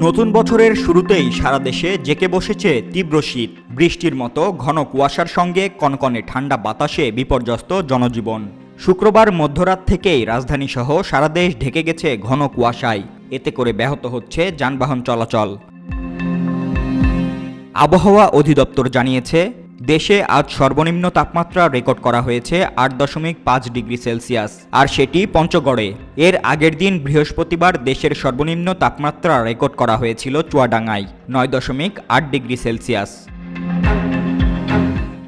নতুন বছরের শুরুতেই সারা দেশে জেঁকে বসেছে তীব্র শীত। বৃষ্টির মতো ঘন কুয়াশার সঙ্গে কনকনে ঠান্ডা বাতাসে বিপর্যস্ত জনজীবন। শুক্রবার মধ্যরাত থেকেই রাজধানীসহ সারা দেশ ঢেকে গেছে ঘন কুয়াশায়। এতে করে ব্যাহত হচ্ছে যানবাহন চলাচল। আবহাওয়া অধিদপ্তর জানিয়েছে, দেশে আজ সর্বনিম্ন তাপমাত্রা রেকর্ড করা হয়েছে ৮.৫ ডিগ্রি সেলসিয়াস, আর সেটি পঞ্চগড়ে। এর আগের দিন বৃহস্পতিবার দেশের সর্বনিম্ন তাপমাত্রা রেকর্ড করা হয়েছিল চুয়াডাঙ্গায় ৯.৮ ডিগ্রি সেলসিয়াস।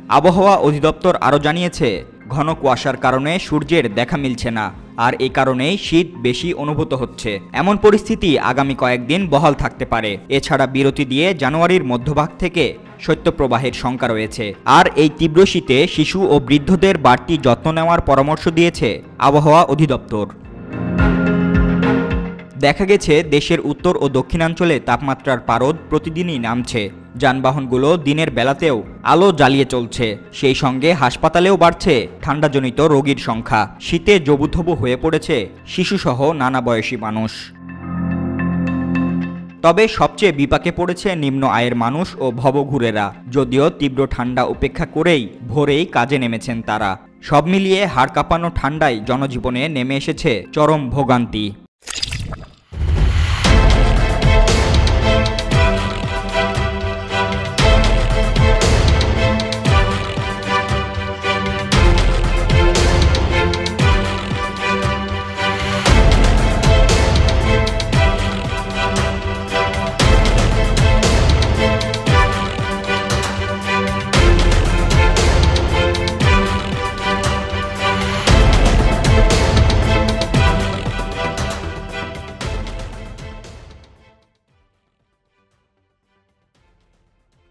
আবহাওয়া অধিদপ্তর আরও জানিয়েছে, ঘন কুয়াশার কারণে সূর্যের দেখা মিলছে না, আর এই কারণেই শীত বেশি অনুভূত হচ্ছে। এমন পরিস্থিতি আগামী কয়েকদিন বহাল থাকতে পারে। এছাড়া বিরতি দিয়ে জানুয়ারির মধ্যভাগ থেকে শৈত্যপ্রবাহের শঙ্কা রয়েছে। আর এই তীব্র শীতে শিশু ও বৃদ্ধদের বাড়তি যত্ন নেওয়ার পরামর্শ দিয়েছে আবহাওয়া অধিদপ্তর। দেখা গেছে, দেশের উত্তর ও দক্ষিণাঞ্চলে তাপমাত্রার পারদ প্রতিদিনই নামছে। যানবাহনগুলো দিনের বেলাতেও আলো জ্বালিয়ে চলছে। সেই সঙ্গে হাসপাতালেও বাড়ছে ঠান্ডাজনিত রোগীর সংখ্যা। শীতে জবুথবু হয়ে পড়েছে শিশুসহ নানা বয়সী মানুষ। তবে সবচেয়ে বিপাকে পড়েছে নিম্ন আয়ের মানুষ ও ভবঘুরেরা। যদিও তীব্র ঠান্ডা উপেক্ষা করেই ভোরেই কাজে নেমেছেন তারা। সব মিলিয়ে হাড় কাঁপানো ঠান্ডায় জনজীবনে নেমে এসেছে চরম ভোগান্তি।